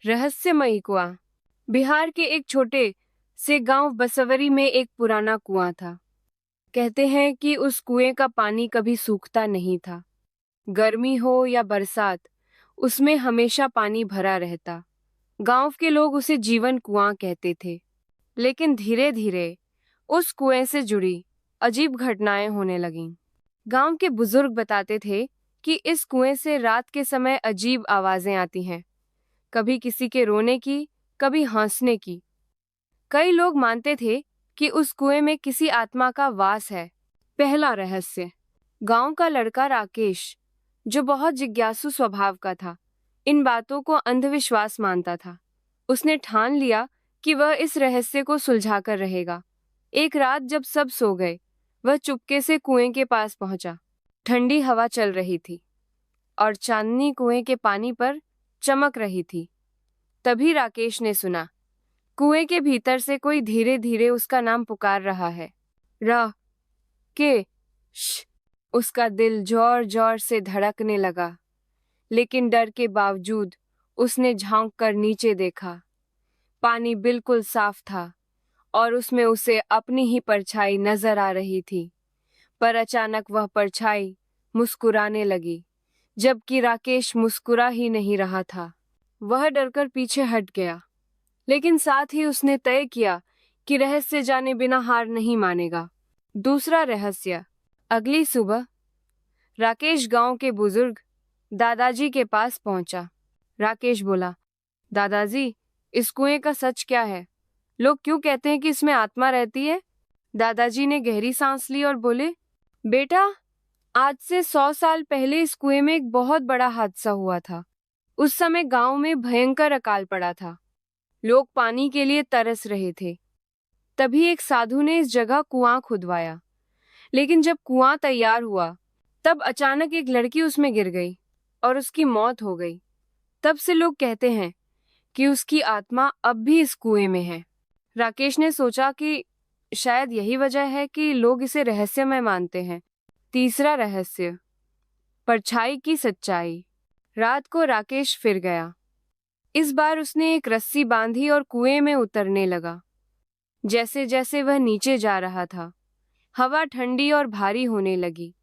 रहस्यमयी कुआं। बिहार के एक छोटे से गांव बसवरी में एक पुराना कुआं था। कहते हैं कि उस कुएं का पानी कभी सूखता नहीं था। गर्मी हो या बरसात, उसमें हमेशा पानी भरा रहता। गांव के लोग उसे जीवन कुआं कहते थे। लेकिन धीरे धीरे उस कुएं से जुड़ी अजीब घटनाएं होने लगीं। गांव के बुजुर्ग बताते थे कि इस कुएं से रात के समय अजीब आवाजें आती हैं, कभी किसी के रोने की, कभी हंसने की। कई लोग मानते थे कि उस कुएं में किसी आत्मा का वास है। पहला रहस्य। गांव का लड़का राकेश, जो बहुत जिज्ञासु स्वभाव का था, इन बातों को अंधविश्वास मानता था। उसने ठान लिया कि वह इस रहस्य को सुलझाकर रहेगा। एक रात जब सब सो गए, वह चुपके से कुएं के पास पहुंचा। ठंडी हवा चल रही थी और चांदनी कुएं के पानी पर चमक रही थी। तभी राकेश ने सुना, कुएं के भीतर से कोई धीरे धीरे उसका नाम पुकार रहा है। रा के श। उसका दिल जोर जोर से धड़कने लगा, लेकिन डर के बावजूद उसने झांक कर नीचे देखा। पानी बिल्कुल साफ था और उसमें उसे अपनी ही परछाई नजर आ रही थी। पर अचानक वह परछाई मुस्कुराने लगी, जबकि राकेश मुस्कुरा ही नहीं रहा था। वह डरकर पीछे हट गया, लेकिन साथ ही उसने तय किया कि रहस्य जाने बिना हार नहीं मानेगा। दूसरा रहस्य। अगली सुबह राकेश गांव के बुजुर्ग दादाजी के पास पहुंचा। राकेश बोला, दादाजी, इस कुएं का सच क्या है? लोग क्यों कहते हैं कि इसमें आत्मा रहती है? दादाजी ने गहरी सांस ली और बोले, बेटा, आज से 100 साल पहले इस कुएं में एक बहुत बड़ा हादसा हुआ था। उस समय गांव में भयंकर अकाल पड़ा था। लोग पानी के लिए तरस रहे थे। तभी एक साधु ने इस जगह कुआं खुदवाया। लेकिन जब कुआं तैयार हुआ, तब अचानक एक लड़की उसमें गिर गई और उसकी मौत हो गई। तब से लोग कहते हैं कि उसकी आत्मा अब भी इस कुएं में है। राकेश ने सोचा कि शायद यही वजह है कि लोग इसे रहस्यमय मानते हैं। तीसरा रहस्य। परछाई की सच्चाई। रात को राकेश फिर गया। इस बार उसने एक रस्सी बांधी और कुएं में उतरने लगा। जैसे जैसे वह नीचे जा रहा था, हवा ठंडी और भारी होने लगी।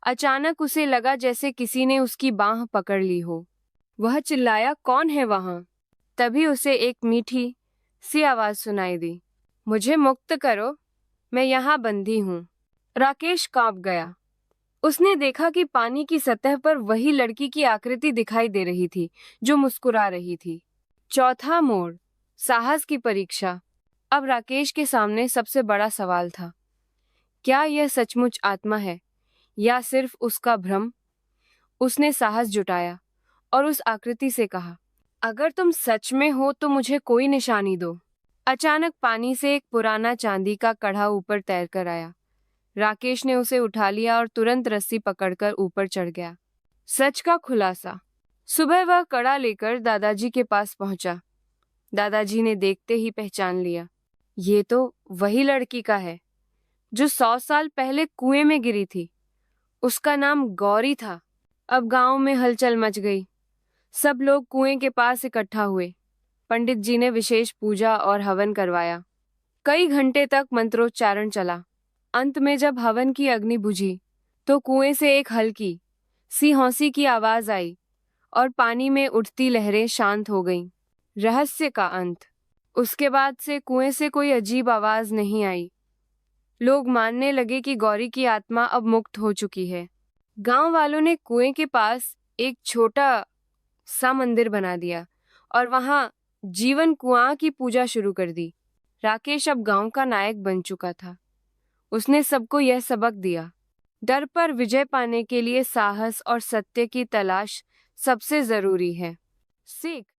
अचानक उसे लगा जैसे किसी ने उसकी बांह पकड़ ली हो। वह चिल्लाया, कौन है वहां? तभी उसे एक मीठी सी आवाज सुनाई दी, मुझे मुक्त करो, मैं यहाँ बंधी हूँ। राकेश कांप गया। उसने देखा कि पानी की सतह पर वही लड़की की आकृति दिखाई दे रही थी, जो मुस्कुरा रही थी। चौथा मोड़। साहस की परीक्षा। अब राकेश के सामने सबसे बड़ा सवाल था, क्या यह सचमुच आत्मा है या सिर्फ उसका भ्रम? उसने साहस जुटाया और उस आकृति से कहा, अगर तुम सच में हो तो मुझे कोई निशानी दो। अचानक पानी से एक पुराना चांदी का कड़ा ऊपर तैरकर आया। राकेश ने उसे उठा लिया और तुरंत रस्सी पकड़कर ऊपर चढ़ गया। सच का खुलासा। सुबह वह कड़ा लेकर दादाजी के पास पहुंचा। दादाजी ने देखते ही पहचान लिया, ये तो वही लड़की का है जो 100 साल पहले कुएं में गिरी थी। उसका नाम गौरी था। अब गांव में हलचल मच गई। सब लोग कुएं के पास इकट्ठा हुए। पंडित जी ने विशेष पूजा और हवन करवाया। कई घंटे तक मंत्रोच्चारण चला। अंत में जब हवन की अग्नि बुझी, तो कुएं से एक हल्की सी हौंसी की आवाज आई और पानी में उठती लहरें शांत हो गईं। रहस्य का अंत। उसके बाद से कुएं से कोई अजीब आवाज नहीं आई। लोग मानने लगे कि गौरी की आत्मा अब मुक्त हो चुकी है। गांव वालों ने कुएं के पास एक छोटा सा मंदिर बना दिया और वहां जीवन कुआं की पूजा शुरू कर दी। राकेश अब गांव का नायक बन चुका था। उसने सबको यह सबक दिया, डर पर विजय पाने के लिए साहस और सत्य की तलाश सबसे जरूरी है। सीख।